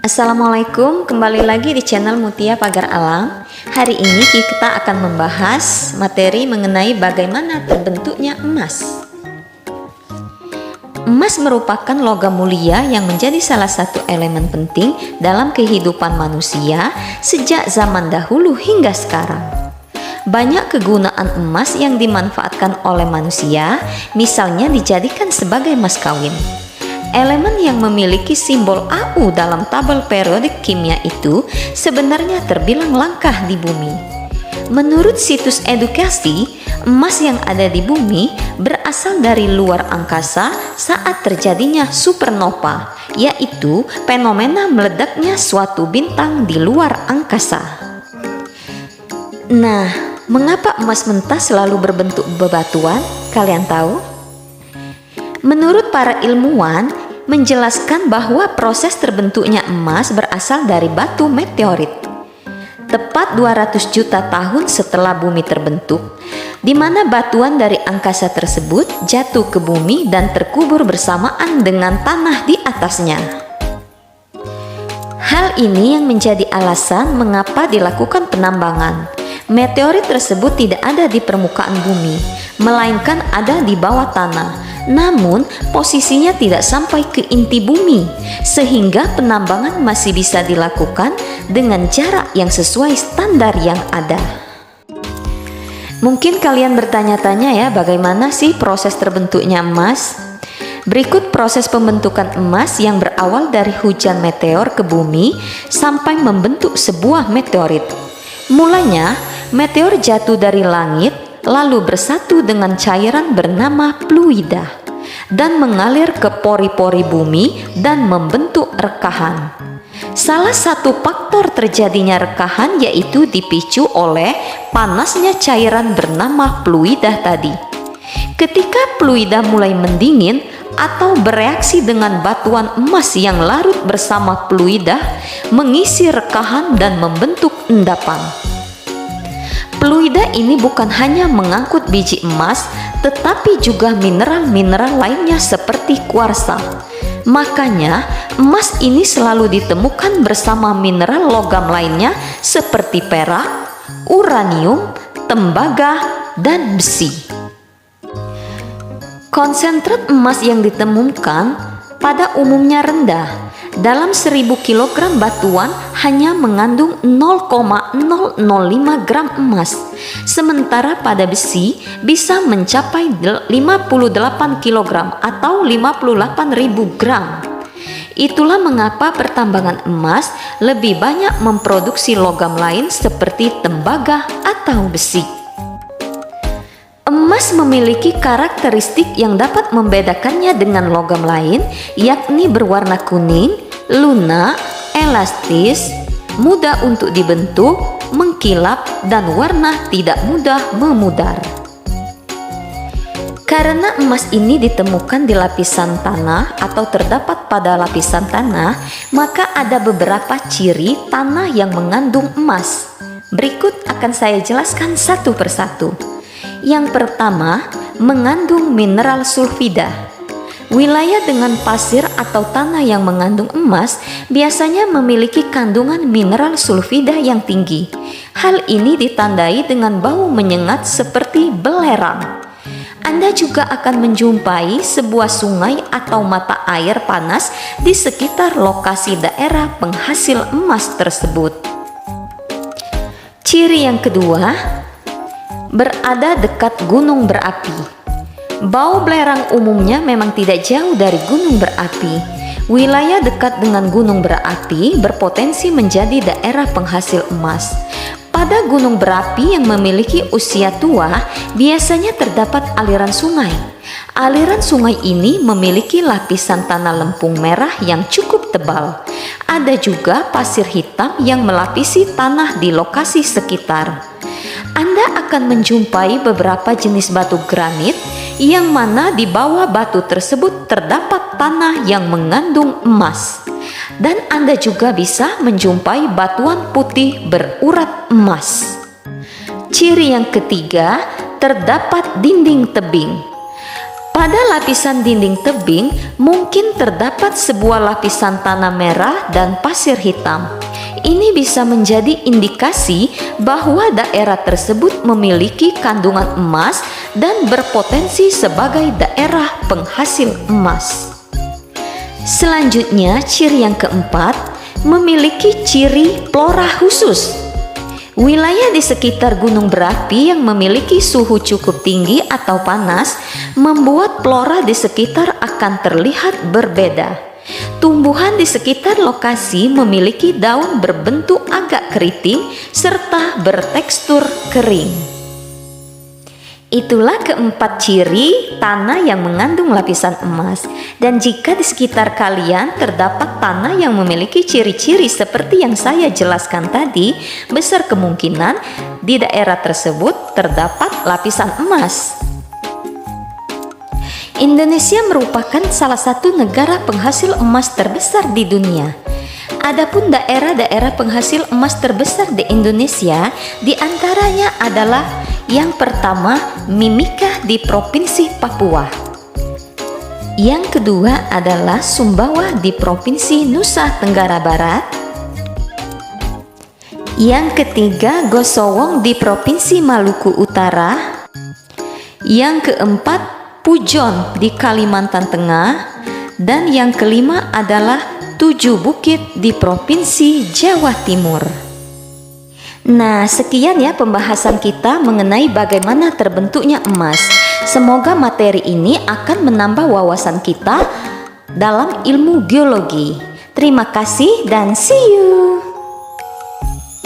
Assalamualaikum, kembali lagi di channel Mutia Pagar Alam. Hari ini kita akan membahas materi mengenai bagaimana terbentuknya emas. Emas merupakan logam mulia yang menjadi salah satu elemen penting dalam kehidupan manusia sejak zaman dahulu hingga sekarang. Banyak kegunaan emas yang dimanfaatkan oleh manusia, misalnya dijadikan sebagai mas kawin. Elemen yang memiliki simbol Au dalam tabel periodik kimia itu sebenarnya terbilang langka di bumi. Menurut situs edukasi, emas yang ada di bumi berasal dari luar angkasa saat terjadinya supernova, yaitu fenomena meledaknya suatu bintang di luar angkasa. Nah, mengapa emas mentah selalu berbentuk bebatuan? Kalian tahu? Menurut para ilmuwan, menjelaskan bahwa proses terbentuknya emas berasal dari batu meteorit. Tepat 200 juta tahun setelah bumi terbentuk, di mana batuan dari angkasa tersebut jatuh ke bumi dan terkubur bersamaan dengan tanah di atasnya. Hal ini yang menjadi alasan mengapa dilakukan penambangan. Meteorit tersebut tidak ada di permukaan bumi, melainkan ada di bawah tanah. Namun, posisinya tidak sampai ke inti bumi, sehingga penambangan masih bisa dilakukan dengan jarak yang sesuai standar yang ada. Mungkin kalian bertanya-tanya ya, bagaimana sih proses terbentuknya emas? Berikut proses pembentukan emas yang berawal dari hujan meteor ke bumi sampai membentuk sebuah meteorit. Mulanya, meteor jatuh dari langit lalu bersatu dengan cairan bernama fluida dan mengalir ke pori-pori bumi dan membentuk rekahan. Salah satu faktor terjadinya rekahan yaitu dipicu oleh panasnya cairan bernama fluida tadi. Ketika fluida mulai mendingin atau bereaksi dengan batuan emas yang larut bersama fluida, mengisi rekahan dan membentuk endapan. Fluida ini bukan hanya mengangkut biji emas, tetapi juga mineral-mineral lainnya seperti kuarsa. Makanya, emas ini selalu ditemukan bersama mineral logam lainnya seperti perak, uranium, tembaga, dan besi. Konsentrat emas yang ditemukan pada umumnya rendah. Dalam 1000 kg batuan hanya mengandung 0,005 gram emas, sementara pada besi bisa mencapai 58 kg atau 58.000 gram. Itulah mengapa pertambangan emas lebih banyak memproduksi logam lain seperti tembaga atau besi. Emas memiliki karakteristik yang dapat membedakannya dengan logam lain, yakni berwarna kuning, lunak, elastis, mudah untuk dibentuk, mengkilap, dan warna tidak mudah memudar. Karena emas ini ditemukan di lapisan tanah atau terdapat pada lapisan tanah, maka ada beberapa ciri tanah yang mengandung emas. Berikut akan saya jelaskan satu persatu. Yang pertama, mengandung mineral sulfida. Wilayah dengan pasir atau tanah yang mengandung emas biasanya memiliki kandungan mineral sulfida yang tinggi. Hal ini ditandai dengan bau menyengat seperti belerang. Anda juga akan menjumpai sebuah sungai atau mata air panas di sekitar lokasi daerah penghasil emas tersebut. Ciri yang kedua, berada dekat gunung berapi. Bau belerang umumnya memang tidak jauh dari gunung berapi. Wilayah dekat dengan gunung berapi berpotensi menjadi daerah penghasil emas. Pada gunung berapi yang memiliki usia tua, biasanya terdapat aliran sungai. Aliran sungai ini memiliki lapisan tanah lempung merah yang cukup tebal. Ada juga pasir hitam yang melapisi tanah di lokasi sekitar. Anda akan menjumpai beberapa jenis batu granit yang mana di bawah batu tersebut terdapat tanah yang mengandung emas. Dan Anda juga bisa menjumpai batuan putih berurat emas. Ciri yang ketiga, terdapat dinding tebing. Pada lapisan dinding tebing mungkin terdapat sebuah lapisan tanah merah dan pasir hitam. Ini bisa menjadi indikasi bahwa daerah tersebut memiliki kandungan emas dan berpotensi sebagai daerah penghasil emas. Selanjutnya, ciri yang keempat, memiliki ciri flora khusus. Wilayah di sekitar gunung berapi yang memiliki suhu cukup tinggi atau panas membuat flora di sekitar akan terlihat berbeda. Tumbuhan di sekitar lokasi memiliki daun berbentuk agak keriting serta bertekstur kering. Itulah keempat ciri tanah yang mengandung lapisan emas. Dan jika di sekitar kalian terdapat tanah yang memiliki ciri-ciri seperti yang saya jelaskan tadi, besar kemungkinan di daerah tersebut terdapat lapisan emas. Indonesia merupakan salah satu negara penghasil emas terbesar di dunia. Adapun daerah-daerah penghasil emas terbesar di Indonesia diantaranya adalah yang pertama, Mimika di Provinsi Papua. Yang kedua adalah Sumbawa di Provinsi Nusa Tenggara Barat. Yang ketiga, Gosowong di Provinsi Maluku Utara. Yang keempat, Pujon di Kalimantan Tengah. Dan yang kelima adalah Tujuh Bukit di Provinsi Jawa Timur. Nah, sekian ya pembahasan kita mengenai bagaimana terbentuknya emas. Semoga materi ini akan menambah wawasan kita dalam ilmu geologi. Terima kasih dan see you.